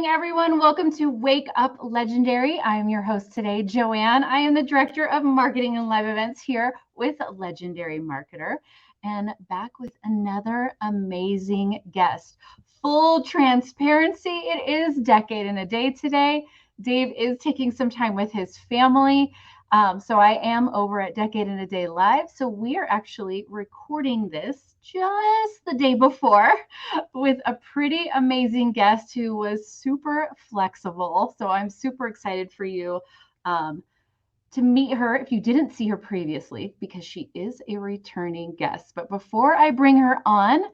morning, everyone. Welcome to Wake Up Legendary. I am your host today, Joanne. I am the Director of Marketing and Live Events here with Legendary Marketer, and back with another amazing guest. Full transparency, it is Decade in a Day today. Dave is taking some time with his family. So I am over at Decade in a Day Live. So we are actually recording this just the day before with a pretty amazing guest who was super flexible. So I'm super excited for you to meet her if you didn't see her previously, because she is a returning guest. But before I bring her on,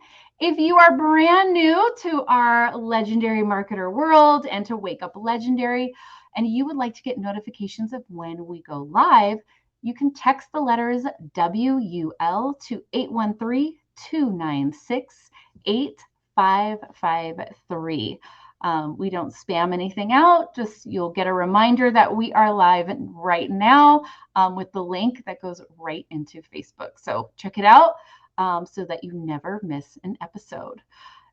if you are brand new to our Legendary Marketer world and to Wake Up Legendary, and you would like to get notifications of when we go live, you can text the letters WUL to 813-296-8553. We don't spam anything out. Just you'll get a reminder that we are live right now with the link that goes right into Facebook. So check it out so that you never miss an episode.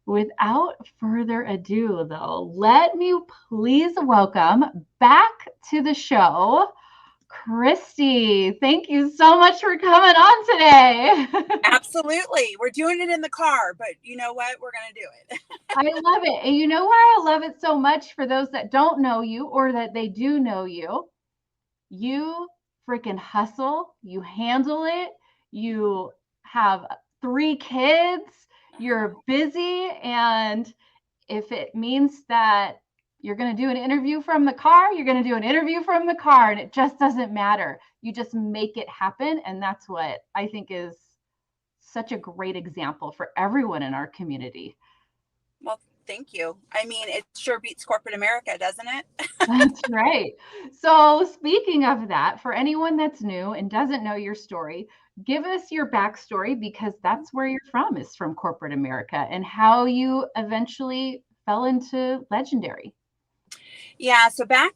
Without further ado, though, let me please welcome back to the show, Christy. Thank you so much for coming on today. Absolutely. We're doing it in the car, but you know what? We're going to do it. I love it. And you know why I love it so much? For those that don't know you or that they do know you, you freaking hustle, you handle it, you have 3 kids, you're busy, and if it means that you're going to do an interview from the car, you're going to do an interview from the car, and it just doesn't matter. You just make it happen, and that's what I think is such a great example for everyone in our community. Well, thank you. I mean, it sure beats corporate America, doesn't it? That's right. So, speaking of that, for anyone that's new and doesn't know your story, give us your backstory, because that's where you're from, is from corporate America, and how you eventually fell into Legendary. Yeah. So I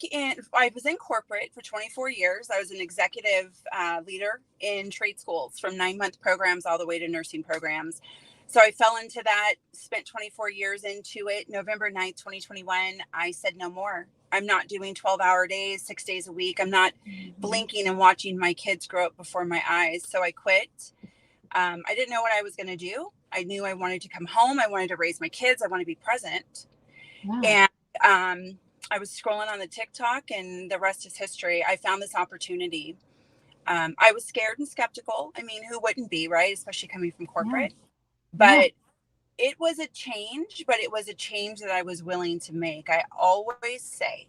was in corporate for 24 years. I was an executive leader in trade schools, from 9-month programs all the way to nursing programs. So I fell into that, spent 24 years into it. November 9th, 2021, I said, no more. I'm not doing 12-hour days, 6 days a week. I'm not blinking and watching my kids grow up before my eyes. So I quit. I didn't know what I was going to do. I knew I wanted to come home. I wanted to raise my kids. I want to be present. Yeah. And I was scrolling on the TikTok, and the rest is history. I found this opportunity. I was scared and skeptical. I mean, who wouldn't be, right? Especially coming from corporate. Yeah. But it was a change, but it was a change that I was willing to make. I always say,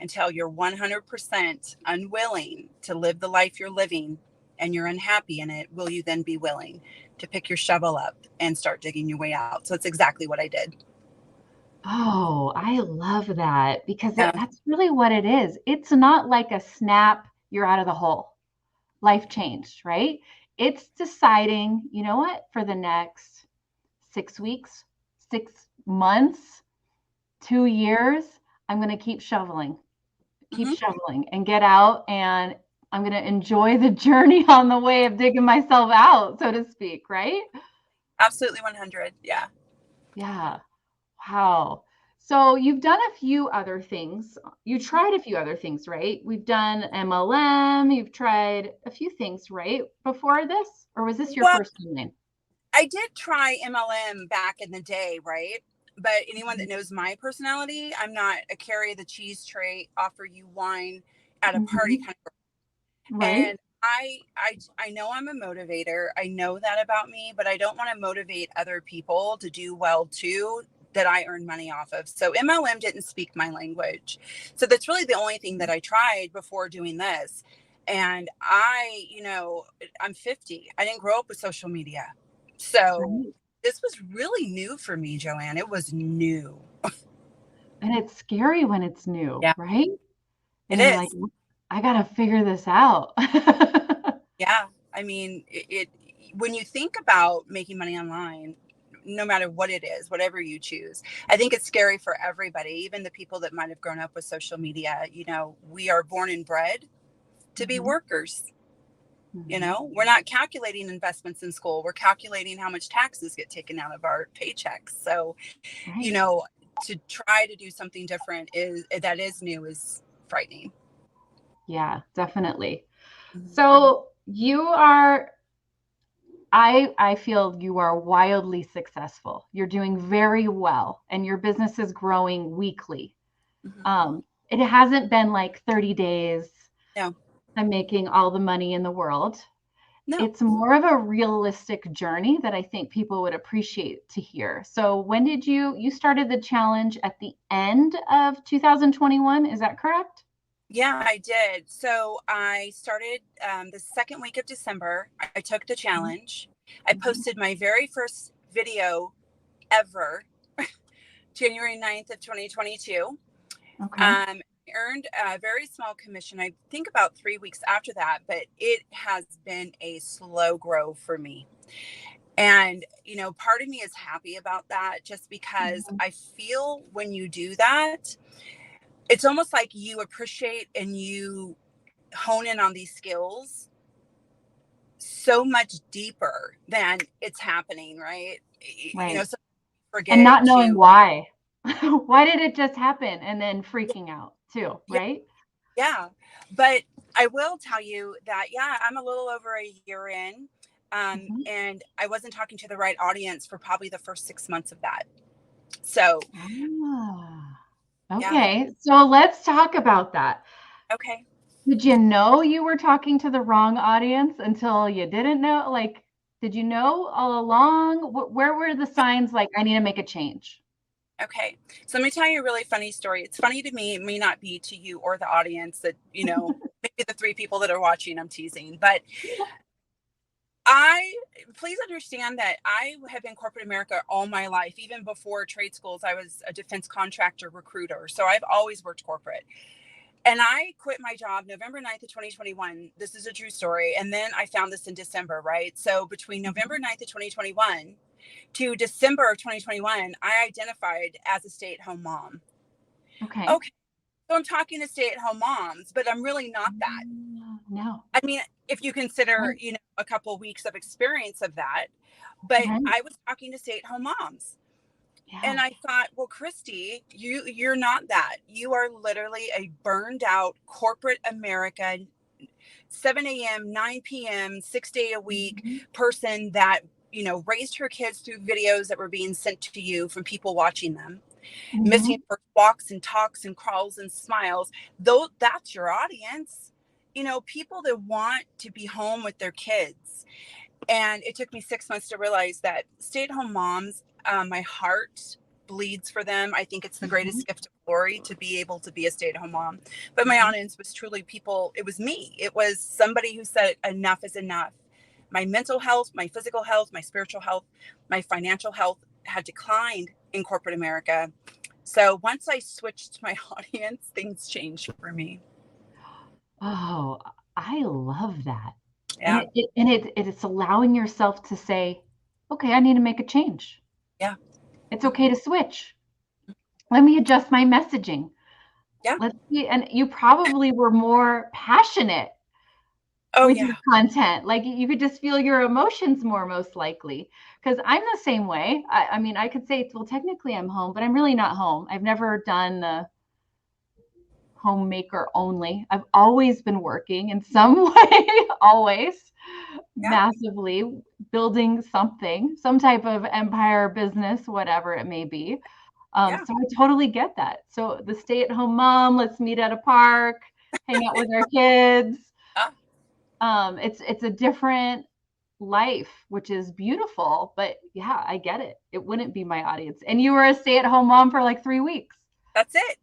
until you're 100% unwilling to live the life you're living and you're unhappy in it, will you then be willing to pick your shovel up and start digging your way out? So it's exactly what I did. Oh, I love that, because Yeah. that's really what it is. It's not like a snap, you're out of the hole. Life changed, right? It's deciding, you know what, for the next 6 weeks, 6 months, 2 years, I'm going to keep Mm-hmm. shoveling and get out, and I'm going to enjoy the journey on the way of digging myself out, so to speak, right? Absolutely 100. Yeah. Yeah. Wow. So you've done a few other things. You tried a few other things, right? We've done MLM. You've tried a few things, right? Before this? Or was this your Well, first one? I did try MLM back in the day, right? But anyone that knows my personality, I'm not a carry the cheese tray, offer you wine at a party Mm-hmm. kind of. Right. And I know I'm a motivator. I know that about me, but I don't want to motivate other people to do well too, that I earn money off of. So MLM didn't speak my language. So that's really the only thing that I tried before doing this. And I'm 50. I didn't grow up with social media. So Right. this was really new for me, Joanne. It was new. And it's scary when it's new, Yeah, right? it And you're like, is. I got to figure this out. Yeah. I mean, when you think about making money online, no matter what it is, whatever you choose, I think it's scary for everybody, even the people that might have grown up with social media. We are born and bred to be Mhm, workers. mhm. We're not calculating investments in school. We're calculating how much taxes get taken out of our paychecks. So, you Right. know, to try to do something different that is new is frightening. Yeah, definitely. Mm-hmm. So you are, I feel you are wildly successful. You're doing very well and your business is growing weekly. Mm-hmm. It hasn't been like 30 days. No. I'm making all the money in the world. No. It's more of a realistic journey that I think people would appreciate to hear. So when did you started the challenge at the end of 2021? Is that correct? Yeah, I did. So I started the second week of December. I took the challenge. I posted my very first video ever, January 9th of 2022. Okay. Earned a very small commission, I think about 3 weeks after that, but it has been a slow grow for me. And, part of me is happy about that just because I feel when you do that, it's almost like you appreciate and you hone in on these skills so much deeper than it's happening, right? Right. So forget And not knowing to, why. Why did it just happen? And then freaking out too, yeah, right? yeah. But I will tell you that, yeah, I'm a little over a year in. Mhm. And I wasn't talking to the right audience for probably the first 6 months of that. So, Ah, yeah. okay. So let's talk about that. Okay. Did you know you were talking to the wrong audience until you didn't know? Like, did you know all along? Where were the signs like, I need to make a change? Okay. So let me tell you a really funny story. It's funny to me. It may not be to you or the audience that, maybe the 3 people that are watching, I'm teasing, but please understand that I have been corporate America all my life. Even before trade schools, I was a defense contractor recruiter. So I've always worked corporate. And I quit my job November 9th of 2021. This is a true story. And then I found this in December, right? So between November 9th of 2021 to December of 2021, I identified as a stay-at-home mom. Okay. Okay. So I'm talking to stay-at-home moms, but I'm really not that. No. I mean, if you consider, Right. a couple of weeks of experience of that, but Right. I was talking to stay-at-home moms. Yeah. And I thought, well, Christy, you're not that. You are literally a burned out corporate America, 7 a.m., 9 p.m., 6 day a week Mhm. person that, raised her kids through videos that were being sent to you from people watching them, missing Mhm. her walks and talks and crawls and smiles. Though that's your audience, people that want to be home with their kids. And it took me 6 months to realize that stay-at-home moms, my heart bleeds for them. I think it's the Mhm. greatest gift of glory to be able to be a stay-at-home mom. But my Mhm. audience was truly people. It was me. It was somebody who said enough is enough. My mental health, my physical health, my spiritual health, my financial health had declined in corporate America. So once I switched my audience, things changed for me. Oh, I love that. And Yeah. it's allowing yourself to say, okay, I need to make a change. Yeah. It's okay Mhm. to switch. Let me adjust my messaging. Yeah. Let's see. And you probably were more passionate Oh, with yeah. your content. Like you could just feel your emotions more, most likely. Because I'm the same way. I mean, I could say, well, technically I'm home, but I'm really not home. I've never done the homemaker only. I've always been working in some way, always Yeah. massively building something, some type of empire, business, whatever it may be. Yeah. So I totally get that. So the stay-at-home mom, let's meet at a park, hang out with our kids. Ah, It's a different life, which is beautiful. But yeah, I get it. It wouldn't be my audience. And you were a stay-at-home mom for like 3 weeks. that's it.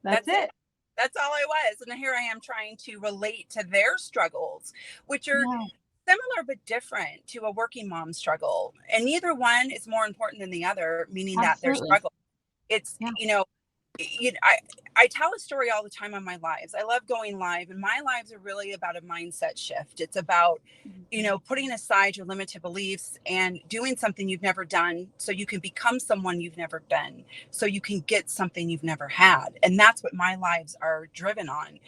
That's That's it. it. That's all I was. And here I am trying to relate to their struggles, which are Yeah, similar but different to a working mom struggle. And neither one is more important than the other, meaning that their absolutely. struggle. It's, Yeah. I tell a story all the time on my lives. I love going live, and my lives are really about a mindset shift. It's about, Mhm. putting aside your limited beliefs and doing something you've never done so you can become someone you've never been, so you can get something you've never had. And that's what my lives are driven on.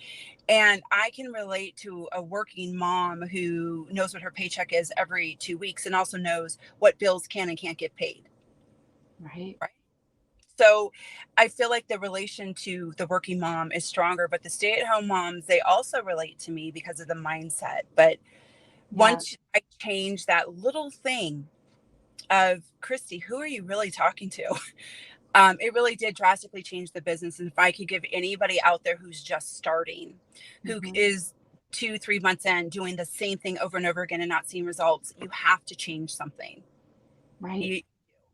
And I can relate to a working mom who knows what her paycheck is every 2 weeks and also knows what bills can and can't get paid. Right. Right. So I feel like the relation to the working mom is stronger, but the stay-at-home moms, they also relate to me because of the mindset. But Yeah. once I change that little thing of, Christy, who are you really talking to? It really did drastically change the business. And if I could give anybody out there who's just starting, who is 2-3 months in doing the same thing over and over again and not seeing results, you have to change something. Right.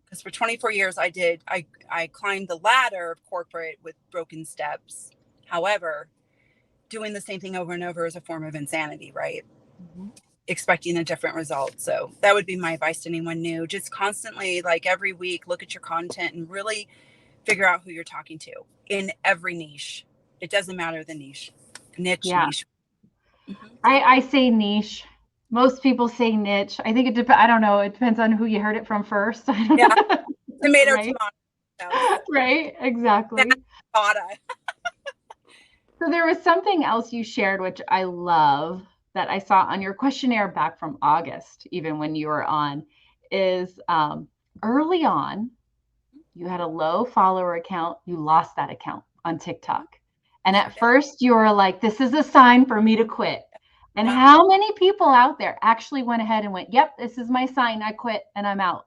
Because for 24 years I climbed the ladder of corporate with broken steps. However, doing the same thing over and over is a form of insanity, right? Expecting a different result. So that would be my advice to anyone new. Just constantly, like every week, look at your content and really figure out who you're talking to in every niche. It doesn't matter the niche. Yeah. Niche. I say niche. Most people say niche. I think it depends. I don't know. It depends on who you heard it from first. Yeah. Tomato, right? tomato. Right. Exactly. Tomato. So there was something else you shared, which I love, that I saw on your questionnaire back from August, even when you were on, is early on, you had a low follower account. You lost that account on TikTok. And at first you were like, this is a sign for me to quit. And how many people out there actually went ahead and went, yep, this is my sign. I quit and I'm out.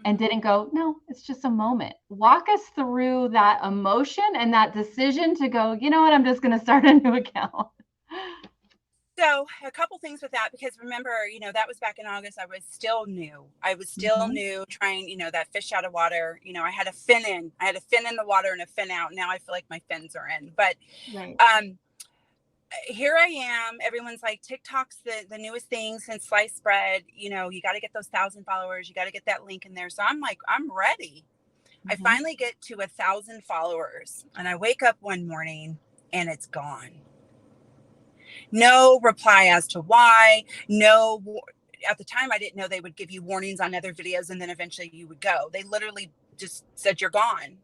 And didn't go, no, it's just a moment. Walk us through that emotion and that decision to go, you know what, I'm just going to start a new account. So a couple things with that, because remember, that was back in August. I was still new. New, trying, that fish out of water. I had a fin in. I had a fin in the water and a fin out. Now I feel like my fins are in. But right. Here I am. Everyone's like, TikTok's the newest thing since sliced bread. You got to get those 1,000 followers. You got to get that link in there. So I'm like, I'm ready. I finally get to 1,000 followers and I wake up one morning and it's gone. No reply as to why. No, at the time I didn't know they would give you warnings on other videos and then eventually you would go. They literally just said you're gone.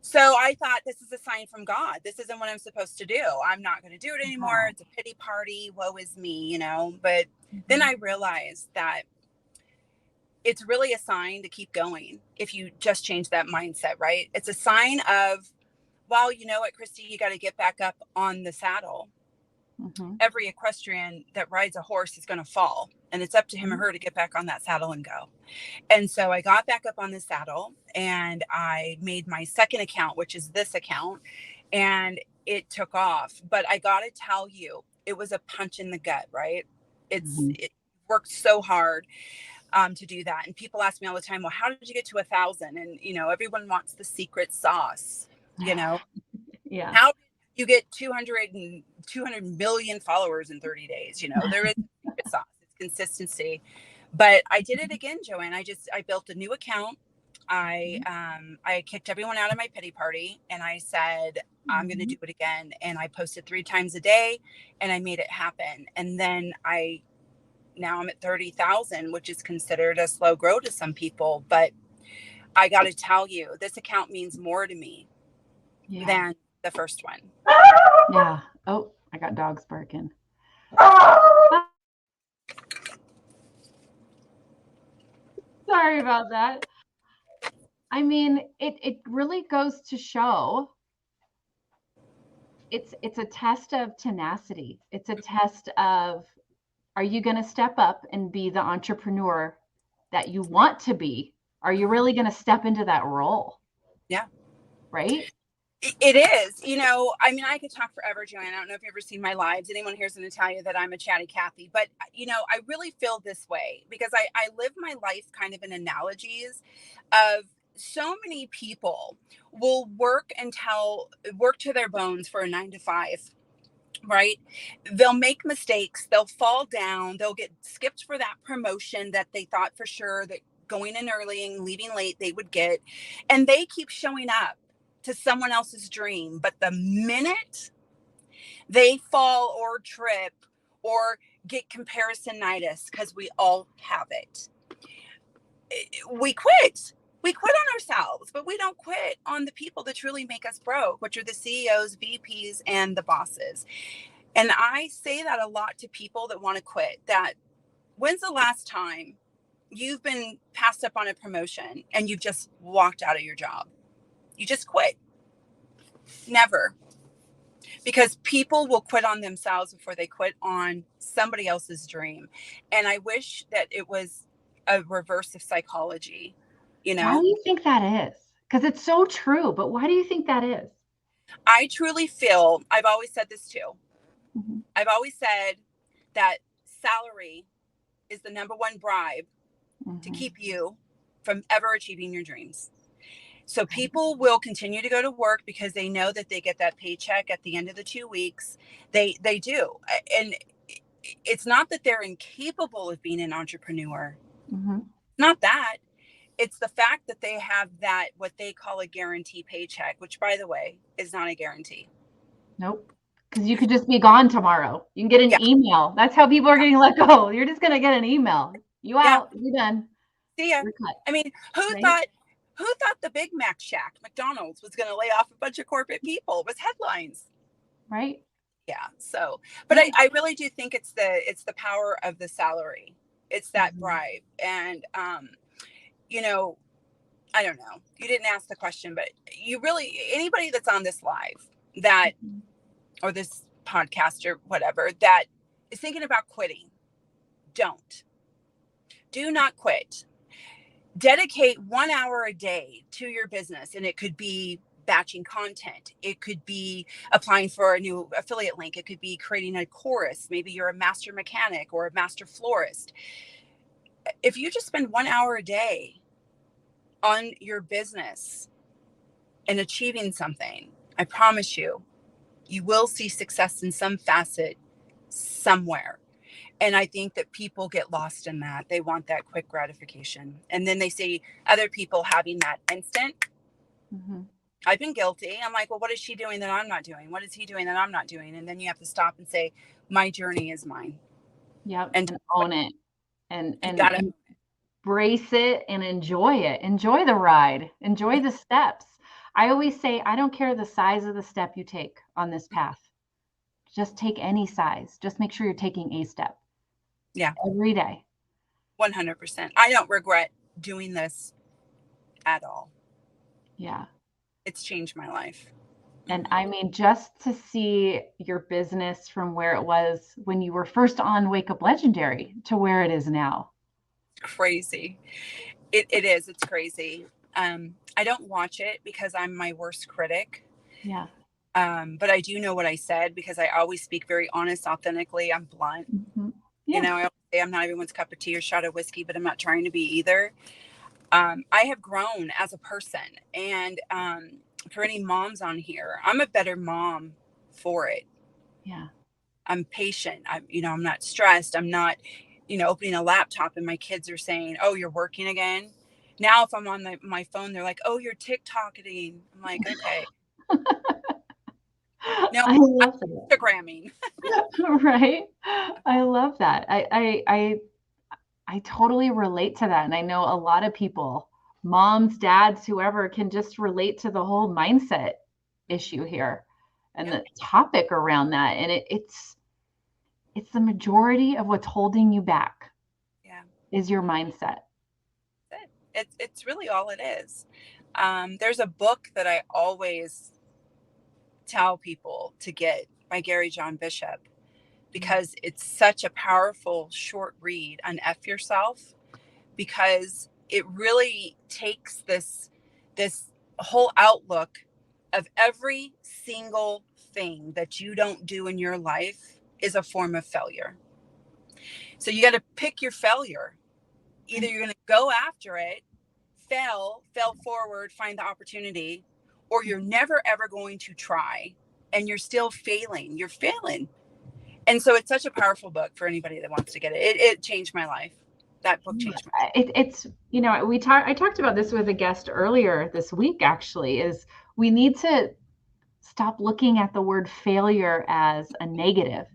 So I thought, this is a sign from God. This isn't what I'm supposed to do. I'm not going to do it anymore. It's a pity party. Woe is me, But then I realized that it's really a sign to keep going if you just change that mindset, right? It's a sign of, well, you know what, Christy, you got to get back up on the saddle. Every equestrian that rides a horse is going to fall, and it's up to him or her to get back on that saddle and go. And so I got back up on the saddle and I made my second account, which is this account, and it took off. But I got to tell you, it was a punch in the gut, right? It worked so hard to do that. And people ask me all the time, well, how did you get to 1,000? And, everyone wants the secret sauce, Yeah. How did you get 200 million followers in 30 days? There is secret sauce. It's consistency. But I did it again, Joanne. I built a new account. I kicked everyone out of my pity party and I said, I'm going to do it again. And I posted 3 times a day and I made it happen. And then now I'm at 30,000, which is considered a slow grow to some people. But I got to tell you, this account means more to me than the first one. Yeah. Oh, I got dogs barking. Sorry about that. I mean, it really goes to show it's a test of tenacity. It's a test of, are you going to step up and be the entrepreneur that you want to be? Are you really going to step into that role? Yeah. Right? It is. I could talk forever, Joanne. I don't know if you've ever seen my lives. Anyone here's going to tell you that I'm a chatty Cathy. But, I really feel this way because I live my life kind of in analogies of so many people will work to their bones for a 9 to 5. Right? They'll make mistakes. They'll fall down. They'll get skipped for that promotion that they thought for sure that going in early and leaving late they would get. And they keep showing up to someone else's dream. But the minute they fall or trip or get comparisonitis, because we all have it, we quit. We quit on ourselves, but we don't quit on the people that truly make us broke, which are the CEOs, VPs, and the bosses. And I say that a lot to people that want to quit, that when's the last time you've been passed up on a promotion and you've just walked out of your job. You just quit. Never. Because people will quit on themselves before they quit on somebody else's dream. And I wish that it was a reverse of psychology, you Why do know? you think that is? Because it's so true, but why do you think that is? I truly feel, I've always said this too. Mm-hmm. I've always said that salary is the number one bribe to keep you from ever achieving your dreams. So people will continue to go to work because they know that they get that paycheck at the end of the 2 weeks. They do. And it's not that they're incapable of being an entrepreneur. Mm-hmm. Not that. It's the fact that they have that, what they call a guarantee paycheck, which, by the way, is not a guarantee. Nope. Because you could just be gone tomorrow. You can get an Yeah. email. That's how people are getting let go. You're just going to get an email. You out. Yeah. You're done. See ya. You're cut. I mean, who Right? thought the Big Mac Shack, McDonald's, was going to lay off a bunch of corporate people? It was headlines. Right? Yeah. So, but Yeah. I really do think it's the power of the salary. It's that bribe. And, you know, I don't know. You didn't ask the question, but you really, anybody that's on this live that, or this podcast or whatever, that is thinking about quitting, do not quit. Dedicate 1 hour a day to your business. And it could be batching content. It could be applying for a new affiliate link. It could be creating a chorus. Maybe you're a master mechanic or a master florist. If you just spend 1 hour a day on your business and achieving something, I promise you, you will see success in some facet somewhere. And I think that people get lost in that. They want that quick gratification. And then they see other people having that instant. Mm-hmm. I've been guilty. I'm like, well, what is she doing that I'm not doing? What is he doing that I'm not doing? And then you have to stop and say, my journey is mine. Yep. And own it. And gotta, embrace it and enjoy it. Enjoy the ride. Enjoy the steps. I always say, I don't care the size of the step you take on this path. Just take any size. Just make sure you're taking a step. Yeah. Every day. 100%. I don't regret doing this at all. Yeah. It's changed my life. And I mean, just to see your business from where it was when you were first on Wake Up Legendary to where it is now. Crazy. It is. It's crazy. I don't watch it because I'm my worst critic. Yeah. But I do know what I said because I always speak very honest, authentically. I'm blunt. Mm-hmm. Yeah. You know, I always say I'm not everyone's cup of tea or shot of whiskey, but I'm not trying to be either. I have grown as a person. And for any moms on here, I'm a better mom for it. Yeah. I'm patient. I'm not stressed. I'm not, opening a laptop and my kids are saying, oh, you're working again. Now, if I'm on my phone, they're like, oh, you're TikToking. I'm like, okay. No, I love I'm that. Instagramming. Right. I love that. I totally relate to that. And I know a lot of people, moms, dads, whoever, can just relate to the whole mindset issue here and the topic around that. And it's the majority of what's holding you back. Yeah. Is your mindset. It's really all it is. There's a book that I always tell people to get by Gary John Bishop because it's such a powerful short read on F yourself, because it really takes this whole outlook of every single thing that you don't do in your life is a form of failure. So you got to pick your failure. Either you're going to go after it, fail forward, find the opportunity, or you're never ever going to try and you're still failing. You're failing. And so it's such a powerful book for anybody that wants to get it. It changed my life. That book changed my life. It's, I talked about this with a guest earlier this week, actually, is we need to stop looking at the word failure as a negative.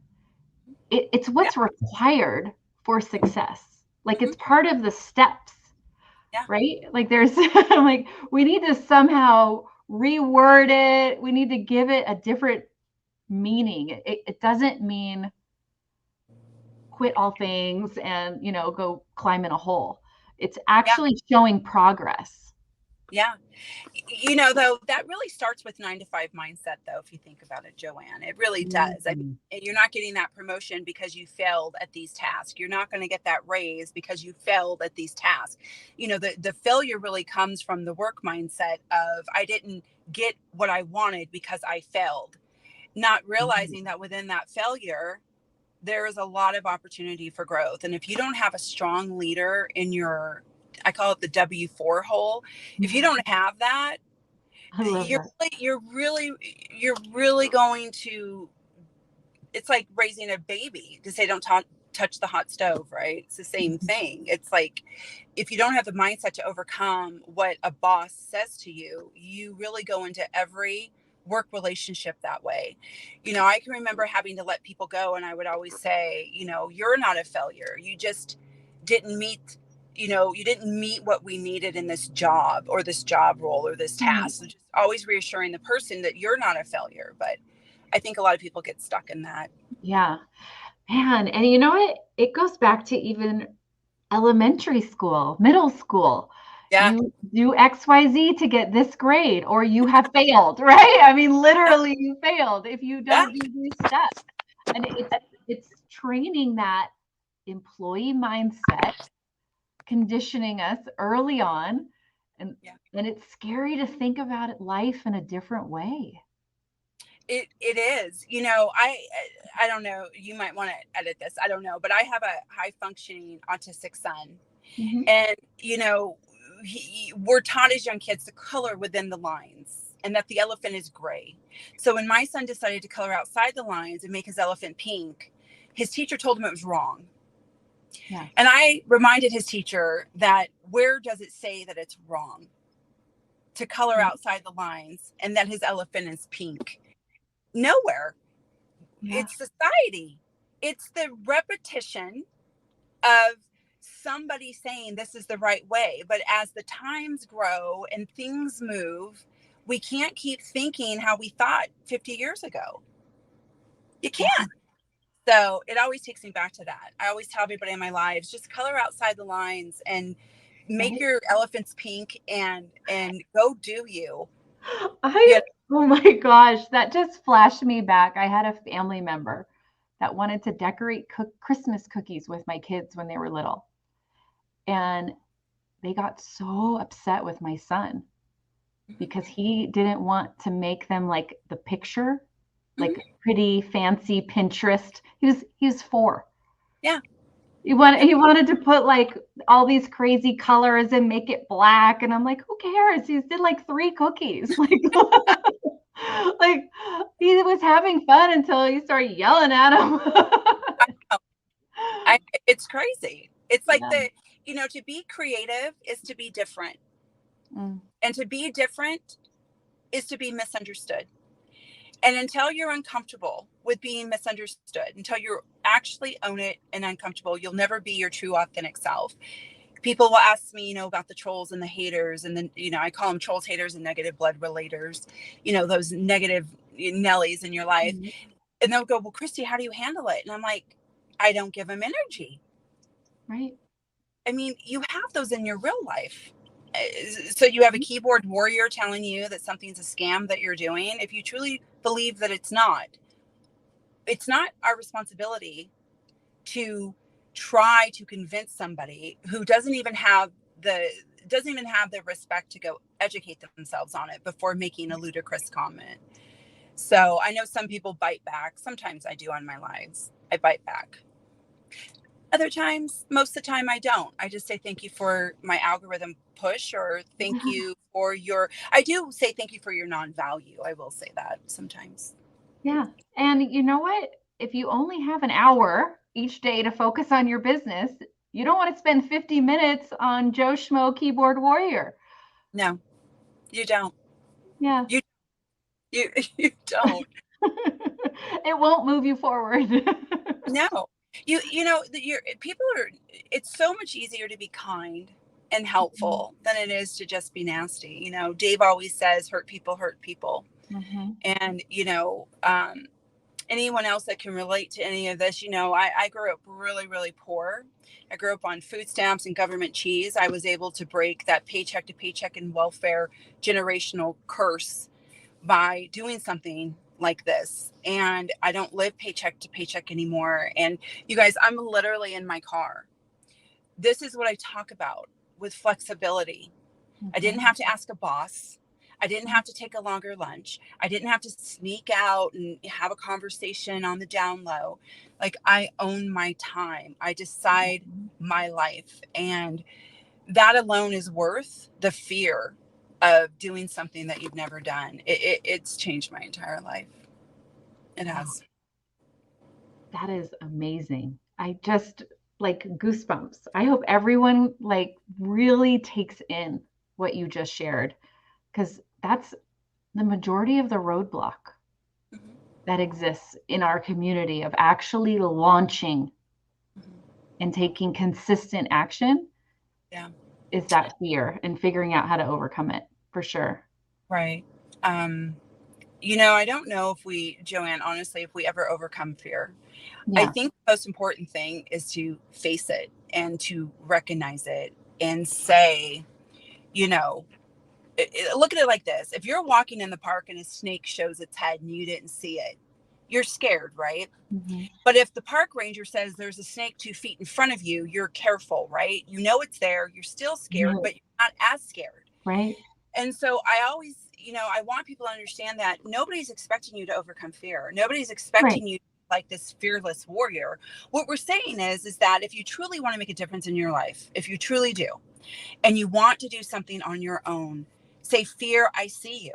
It's what's required for success. Like it's part of the steps, right? Like there's, like, we need to somehow reword it. We need to give it a different meaning. It doesn't mean quit all things and, go climb in a hole. It's actually showing progress. Yeah. Though that really starts with 9 to 5 mindset, though, if you think about it, Joanne, it really does. I mean, you're not getting that promotion because you failed at these tasks. You're not going to get that raise because you failed at these tasks. The failure really comes from the work mindset of I didn't get what I wanted because I failed, not realizing that within that failure, there is a lot of opportunity for growth. And if you don't have a strong leader in your, I call it the W4 hole. If you don't have that, I love that. you're really going to, it's like raising a baby to say, don't touch the hot stove, right? It's the same thing. It's like, if you don't have the mindset to overcome what a boss says to you, you really go into every work relationship that way. I can remember having to let people go, and I would always say, you're not a failure. You just didn't meet, you didn't meet what we needed in this job or this job role or this task. So just always reassuring the person that you're not a failure. But I think a lot of people get stuck in that. Yeah, man. And you know what? It goes back to even elementary school, middle school. Yeah. You do XYZ to get this grade, or you have failed, right? I mean, literally, you failed if you don't do these steps. And it's training that employee mindset, conditioning us early on. And it's scary to think about life in a different way. It is. I don't know. You might want to edit this. I don't know, but I have a high functioning autistic son, and we're taught as young kids to color within the lines, and that the elephant is gray. So when my son decided to color outside the lines and make his elephant pink, his teacher told him it was wrong. Yeah. And I reminded his teacher that where does it say that it's wrong to color outside the lines and that his elephant is pink? Nowhere. It's society. It's the repetition of somebody saying this is the right way. But as the times grow and things move, we can't keep thinking how we thought 50 years ago. You can't. So it always takes me back to that. I always tell everybody in my lives, just color outside the lines and make your elephants pink and go do you. Oh my gosh, that just flashed me back. I had a family member that wanted to decorate Christmas cookies with my kids when they were little. And they got so upset with my son because he didn't want to make them like the picture, like pretty fancy Pinterest. He was 4. Yeah. He wanted to put like all these crazy colors and make it black. And I'm like, who cares? He did like 3 cookies. Like he was having fun until you started yelling at him. It's crazy. It's like to be creative is to be different. And to be different is to be misunderstood. And until you're uncomfortable with being misunderstood, until you actually own it and uncomfortable, you'll never be your true authentic self. People will ask me, about the trolls and the haters. And then, I call them trolls, haters, and negative blood relators, those negative Nellies in your life. And they'll go, well, Christy, how do you handle it? And I'm like, I don't give them energy. Right. I mean, you have those in your real life. So you have a keyboard warrior telling you that something's a scam that you're doing. If you truly believe that it's not our responsibility to try to convince somebody who doesn't even have the respect to go educate themselves on it before making a ludicrous comment. So I know some people bite back. Sometimes I do on my lives. I bite back. Other times, most of the time, I don't. I just say thank you for my algorithm push, or thank you for I do say thank you for your non-value. I will say that sometimes. Yeah. And you know what? If you only have an hour each day to focus on your business, you don't want to spend 50 minutes on Joe Schmo keyboard warrior. No, you don't. Yeah. You don't. It won't move you forward. No. People are, it's so much easier to be kind and helpful than it is to just be nasty. Dave always says, hurt people. And, anyone else that can relate to any of this, I grew up really, really poor. I grew up on food stamps and government cheese. I was able to break that paycheck to paycheck and welfare generational curse by doing something like this. And I don't live paycheck to paycheck anymore. And you guys, I'm literally in my car. This is what I talk about with flexibility. I didn't have to ask a boss. I didn't have to take a longer lunch. I didn't have to sneak out and have a conversation on the down low. Like, I own my time. I decide my life. And that alone is worth the fear of doing something that you've never done. It's changed my entire life. It has. That is amazing. I just like goosebumps. I hope everyone like really takes in what you just shared, because that's the majority of the roadblock that exists in our community of actually launching and taking consistent action. Yeah. Is that fear and figuring out how to overcome it, for sure. Right. I don't know if we, Joanne, honestly, if we ever overcome fear. I think the most important thing is to face it and to recognize it and say, look at it like this. If you're walking in the park and a snake shows its head and you didn't see it, you're scared, right? Mm-hmm. But if the park ranger says there's a snake 2 feet in front of you, you're careful, right? You know it's there. You're still scared, but you're not as scared. Right. And so I always, I want people to understand that nobody's expecting you to overcome fear. Nobody's expecting you like this fearless warrior. What we're saying is that if you truly want to make a difference in your life, if you truly do, and you want to do something on your own, say, fear, I see you,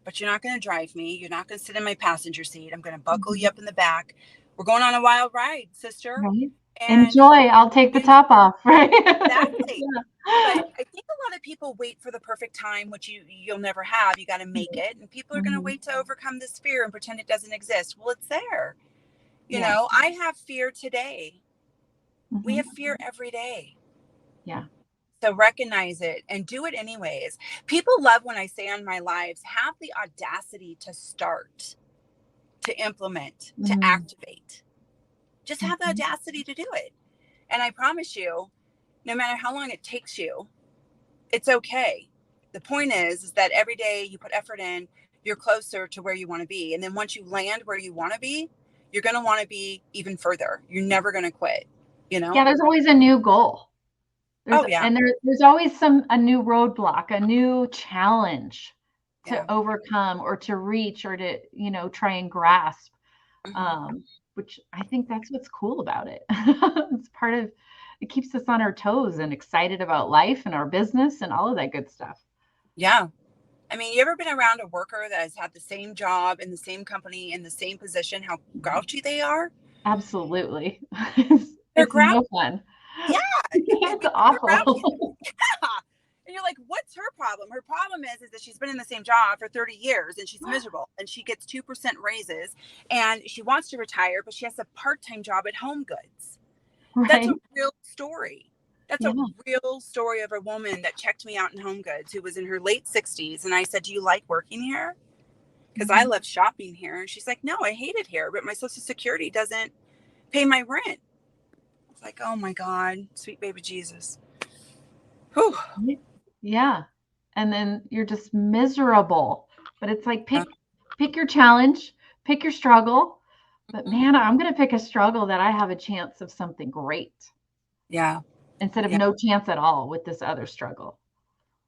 but you're not going to drive me. You're not going to sit in my passenger seat. I'm going to buckle you up in the back. We're going on a wild ride, sister. Right. And enjoy. I'll take the top off. Right. Exactly. But I think a lot of people wait for the perfect time, which you'll never have. You got to make it. And people are going to wait to overcome this fear and pretend it doesn't exist. Well, it's there. I have fear today. We have fear every day. Yeah. So recognize it and do it anyways. People love when I say on my lives, have the audacity to start, to implement, to activate. Just have the audacity to do it. And I promise you, no matter how long it takes you, it's okay. The point is that every day you put effort in, you're closer to where you want to be. And then once you land where you want to be, you're going to want to be even further. You're never going to quit, Yeah, there's always a new goal. And there's always a new roadblock, a new challenge to overcome or to reach or to, try and grasp. Which I think that's what's cool about it. It's it keeps us on our toes and excited about life and our business and all of that good stuff. Yeah. I mean, you ever been around a worker that has had the same job in the same company in the same position, how grouchy they are? Absolutely. It's no fun. Yeah. It's awful. And you're like, what's her problem? Her problem is that she's been in the same job for 30 years and she's miserable and she gets 2% raises and she wants to retire, but she has a part-time job at Home Goods. Right. That's a real story. That's a real story of a woman that checked me out in Home Goods who was in her late 60s. And I said, do you like working here? Because I love shopping here. And she's like, no, I hate it here, but my Social Security doesn't pay my rent. It's like, oh my God, sweet baby Jesus. Whew. Yeah. And then you're just miserable. But it's like pick your challenge, pick your struggle. But man, I'm going to pick a struggle that I have a chance of something great. Yeah. Instead of no chance at all with this other struggle.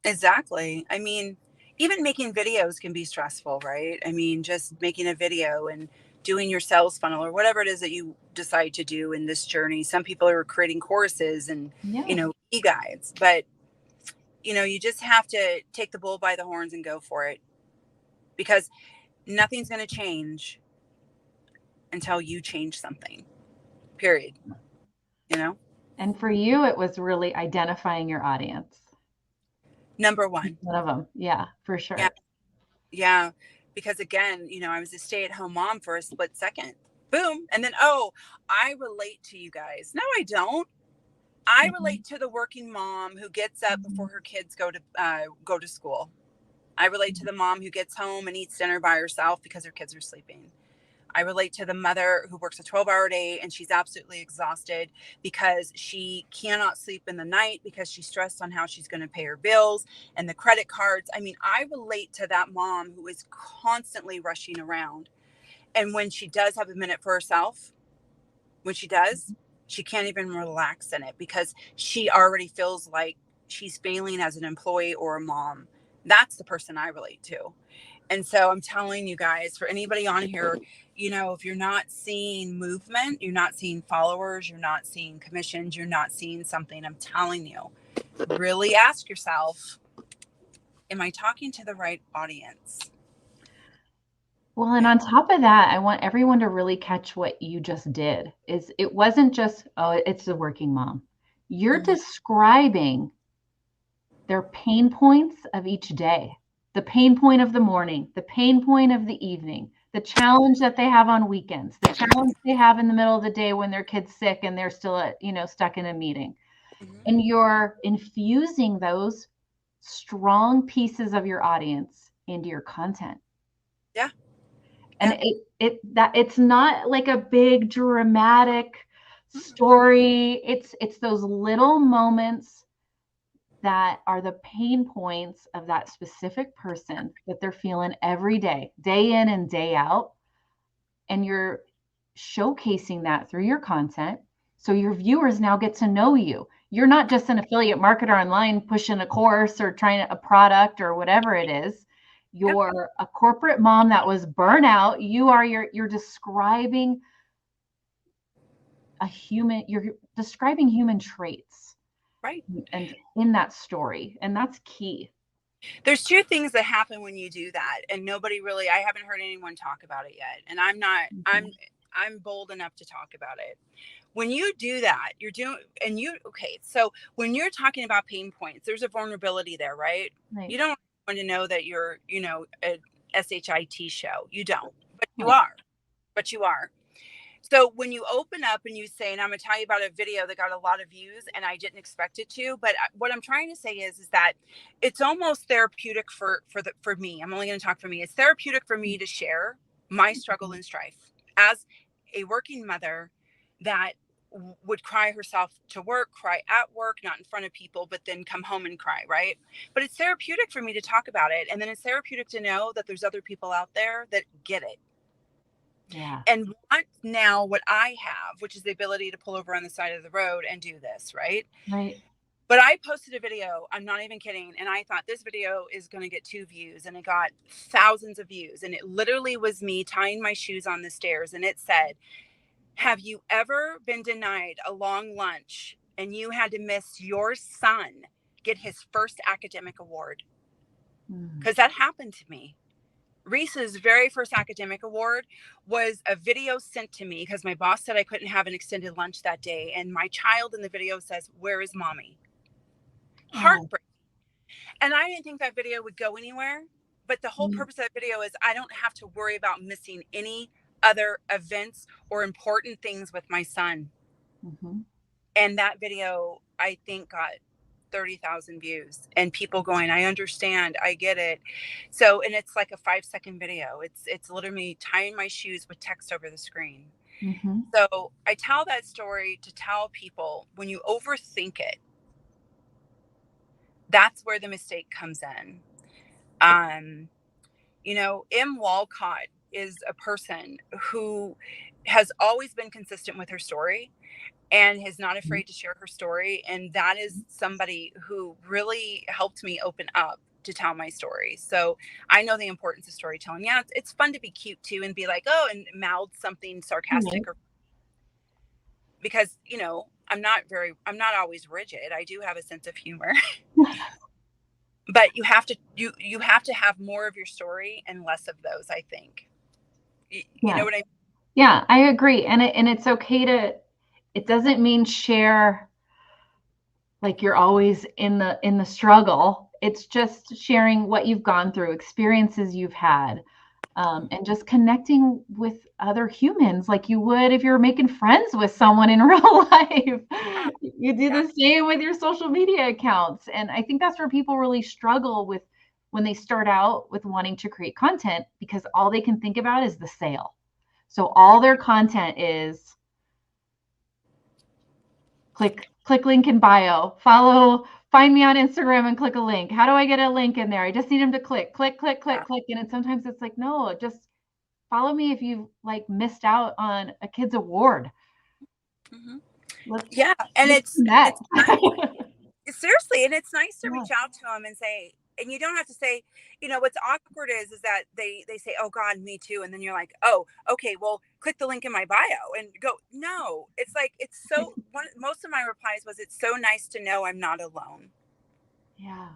Exactly. I mean, even making videos can be stressful, right? I mean, just making a video and doing your sales funnel or whatever it is that you decide to do in this journey. Some people are creating courses and, e-guides, but you just have to take the bull by the horns and go for it, because nothing's going to change until you change something, period. And for you, it was really identifying your audience. Number one. One of them. Yeah, for sure. Yeah. Because again, I was a stay-at-home mom for a split second. Boom. And then, I relate to you guys. No, I don't. I relate to the working mom who gets up before her kids go to school. I relate to the mom who gets home and eats dinner by herself because her kids are sleeping. I relate to the mother who works a 12-hour day and she's absolutely exhausted because she cannot sleep in the night because she's stressed on how she's going to pay her bills and the credit cards. I mean, I relate to that mom who is constantly rushing around. And when she does have a minute for herself, when she does, she can't even relax in it because she already feels like she's failing as an employee or a mom. That's the person I relate to. And so I'm telling you guys, for anybody on here, you know, if you're not seeing movement, you're not seeing followers, you're not seeing commissions, you're not seeing something, I'm telling you, really ask yourself, am I talking to the right audience? Well, and on top of that, I want everyone to really catch what you just did. Is it wasn't just, oh, it's a working mom. You're describing their pain points of each day, the pain point of the morning, the pain point of the evening, the challenge that they have on weekends, the challenge they have in the middle of the day when their kid's sick and they're still stuck in a meeting. And you're infusing those strong pieces of your audience into your content. Yeah. And it's not like a big dramatic story. It's those little moments that are the pain points of that specific person that they're feeling every day, day in and day out. And you're showcasing that through your content. So your viewers now get to know you. You're not just an affiliate marketer online pushing a course or trying a product or whatever it is. You're a corporate mom that was burnt out. You're describing you're describing human traits. Right. And in that story. And that's key. There's two things that happen when you do that. And nobody really, I haven't heard anyone talk about it yet. And I'm not, I'm bold enough to talk about it. When you do that, you're doing, and you, okay. So when you're talking about pain points, there's a vulnerability there, right? You don't want to know that you're, a SHIT show. You don't, but you are. So when you open up and you say, and I'm going to tell you about a video that got a lot of views and I didn't expect it to, but what I'm trying to say is that it's almost therapeutic for me. I'm only going to talk for me. It's therapeutic for me to share my struggle and strife as a working mother that would cry herself to work, cry at work, not in front of people, but then come home and cry, right? But it's therapeutic for me to talk about it. And then it's therapeutic to know that there's other people out there that get it. Yeah. And want now what I have, which is the ability to pull over on the side of the road and do this, right? Right. But I posted a video, I'm not even kidding, and I thought this video is going to get 2 views, and it got thousands of views. And it literally was me tying my shoes on the stairs, and it said, have you ever been denied a long lunch and you had to miss your son get his first academic award? Because that happened to me. Reese's very first academic award was a video sent to me because my boss said I couldn't have an extended lunch that day. And my child in the video says, where is mommy? Heartbreaking. And I didn't think that video would go anywhere. But the whole purpose of that video is I don't have to worry about missing any other events or important things with my son. And that video, I think, got 30,000 views and people going, I understand, I get it. So, and it's like a 5-second video. It's literally tying my shoes with text over the screen. So I tell that story to tell people when you overthink it, that's where the mistake comes in. M. Walcott is a person who has always been consistent with her story and is not afraid to share her story. And that is somebody who really helped me open up to tell my story. So I know the importance of storytelling. Yeah, it's fun to be cute too and be like, oh, and mouth something sarcastic or because, I'm not always rigid. I do have a sense of humor. But you have to have more of your story and less of those, I think. You know what I mean? Yeah, I agree. And it's okay it doesn't mean share like you're always in the struggle. It's just sharing what you've gone through, experiences you've had, and just connecting with other humans like you would if you're making friends with someone in real life. You do the same with your social media accounts. And I think that's where people really struggle with when they start out with wanting to create content because all they can think about is the sale. So all their content is click link in bio, find me on Instagram and click a link. How do I get a link in there? I just need them to click. And sometimes it's like, no, just follow me if you've like missed out on a kid's award. Yeah. And it's nice. Seriously. And it's nice to reach out to them and say, and you don't have to say, you know, what's awkward is that they say, oh God, me too. And then you're like, oh, okay, well, click the link in my bio and go. No, it's like, it's so, most of my replies was, it's so nice to know I'm not alone. Yeah.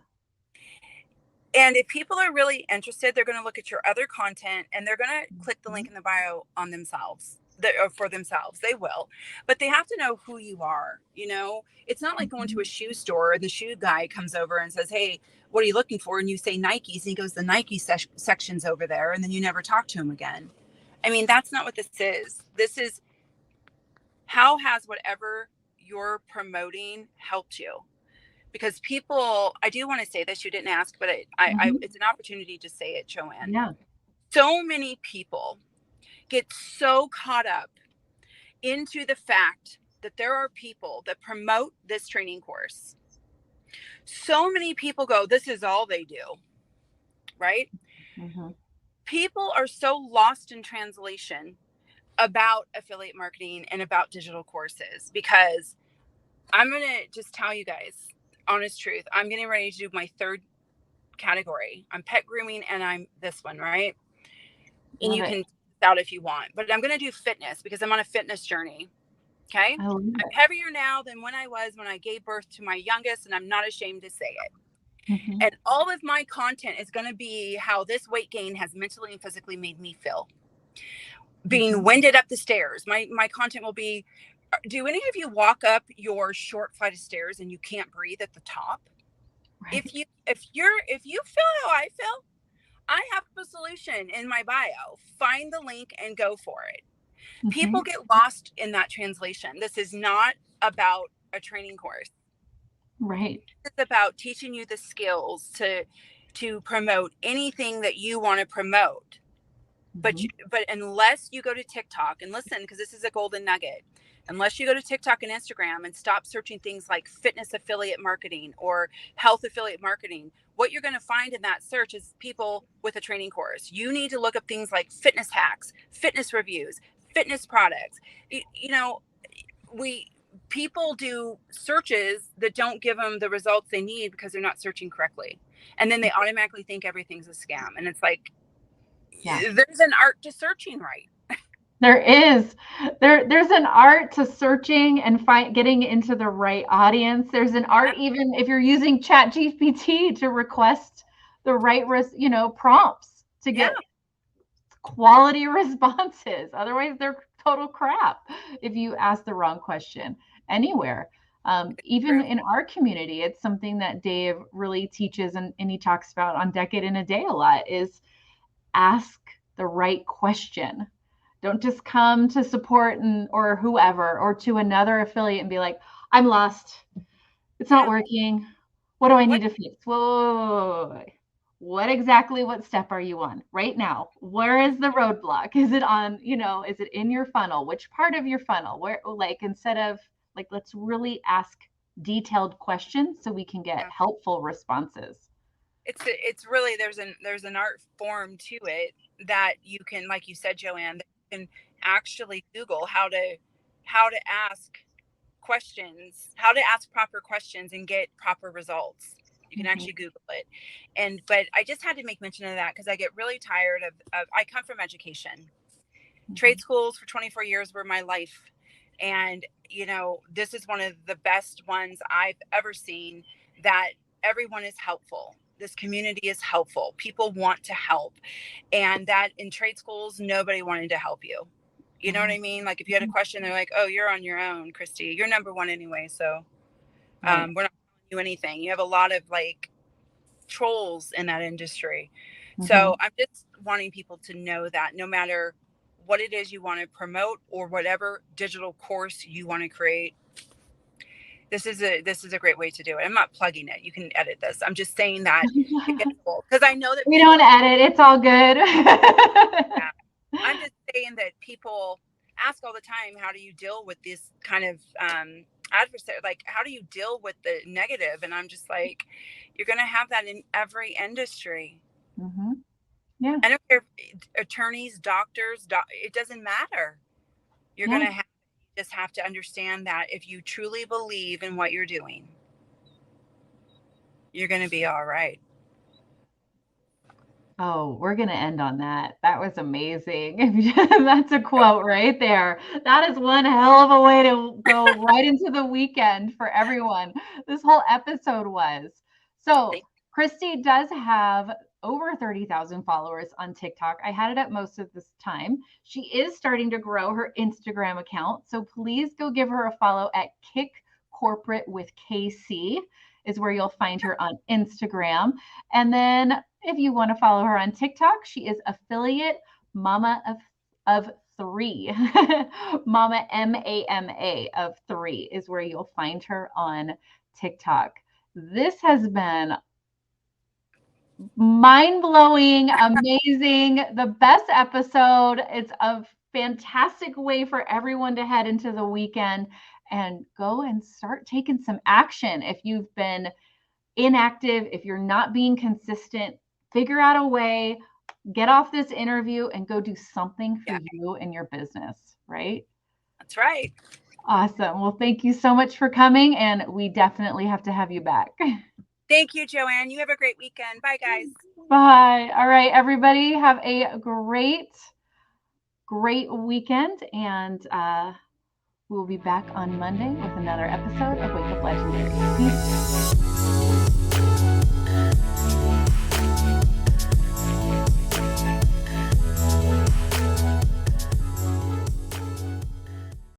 And if people are really interested, they're going to look at your other content and they're going to click the link in the bio on themselves. Or for themselves, they will, but they have to know who you are. You know, it's not like going to a shoe store and the shoe guy comes over and says, hey, what are you looking for? And you say Nikes, and he goes, the Nike section's over there. And then you never talk to him again. I mean, that's not what this is. This is, how has whatever you're promoting helped you? Because people, I do want to say this, you didn't ask, but it's an opportunity to say it, Joanne. Yeah. So many people get so caught up into the fact that there are people that promote this training course. So many people go, this is all they do, right? People are so lost in translation about affiliate marketing and about digital courses, because I'm going to just tell you guys, honest truth, I'm getting ready to do my third category. I'm pet grooming and I'm this one, right? And you can out if you want, but I'm going to do fitness because I'm on a fitness journey. Okay. I'm heavier now than when I gave birth to my youngest, and I'm not ashamed to say it. And all of my content is going to be how this weight gain has mentally and physically made me feel. Being winded up the stairs. My content will be, do any of you walk up your short flight of stairs and you can't breathe at the top? Right. If you feel how I feel, I have a solution in my bio. Find the link and go for it. People get lost in that translation. This is not about a training course. Right. It's about teaching you the skills to promote anything that you want to promote. But unless you go to TikTok and listen, because this is a golden nugget, unless you go to TikTok and Instagram and stop searching things like fitness affiliate marketing or health affiliate marketing, what you're going to find in that search is people with a training course. You need to look up things like fitness hacks, fitness reviews, fitness products. You know, people do searches that don't give them the results they need because they're not searching correctly. And then they automatically think everything's a scam. And it's like, there's an art to searching right. There is. There's an art to searching and getting into the right audience. There's an art even if you're using ChatGPT to request the right prompts to get quality responses. Otherwise, they're total crap if you ask the wrong question anywhere. Even in our community, it's something that Dave really teaches and he talks about on Decade in a Day a lot, is ask the right question. Don't just come to support or whoever or to another affiliate and be like, I'm lost. It's not working. What do I need to fix? Whoa. What step are you on right now? Where is the roadblock? Is it on, is it in your funnel? Which part of your funnel? Where, instead of let's really ask detailed questions so we can get helpful responses. It's really, there's an art form to it that you can, like you said, Joanne, can actually Google how to ask questions, how to ask proper questions and get proper results. You can actually Google it. But I just had to make mention of that because I get really tired of I come from education. Trade schools for 24 years were my life. And, this is one of the best ones I've ever seen, that everyone is helpful. This community is helpful. People want to help. And that in trade schools, nobody wanted to help you. You know what I mean? Like if you had a question, they're like, oh, you're on your own, Christy. You're number one anyway. So we're not telling you anything. You have a lot of trolls in that industry. So I'm just wanting people to know that no matter what it is you want to promote or whatever digital course you want to create, this is a great way to do it. I'm not plugging it. You can edit this. I'm just saying that because I know that we don't edit. It's all good. I'm just saying that people ask all the time, how do you deal with this kind of adversary? Like, how do you deal with the negative? And I'm just like, you're going to have that in every industry. Mm-hmm. Yeah. I don't care if attorneys, doctors, it doesn't matter. You're Yeah. going to just have to understand that if you truly believe in what you're doing, you're going to be all right. Oh, we're going to end on that. That was amazing. That's a quote right there. That is one hell of a way to go right into the weekend for everyone. This whole episode was. So, Christy does have over 30,000 followers on TikTok. I had it at most of this time. She is starting to grow her Instagram account. So, please go give her a follow at Kick Corporate with KC is where you'll find her on Instagram. And then if you want to follow her on TikTok, she is affiliate mama of three. Mama MAMA of three is where you'll find her on TikTok. This has been mind-blowing, amazing, the best episode. It's a fantastic way for everyone to head into the weekend and go and start taking some action. If you've been inactive, if you're not being consistent, figure out a way, get off this interview and go do something for you and your business, right? That's right. Awesome. Well, thank you so much for coming, and we definitely have to have you back. Thank you, Joanne. You have a great weekend. Bye, guys. Bye. All right, everybody, have a great weekend, and we'll be back on Monday with another episode of Wake Up Legendary. Peace.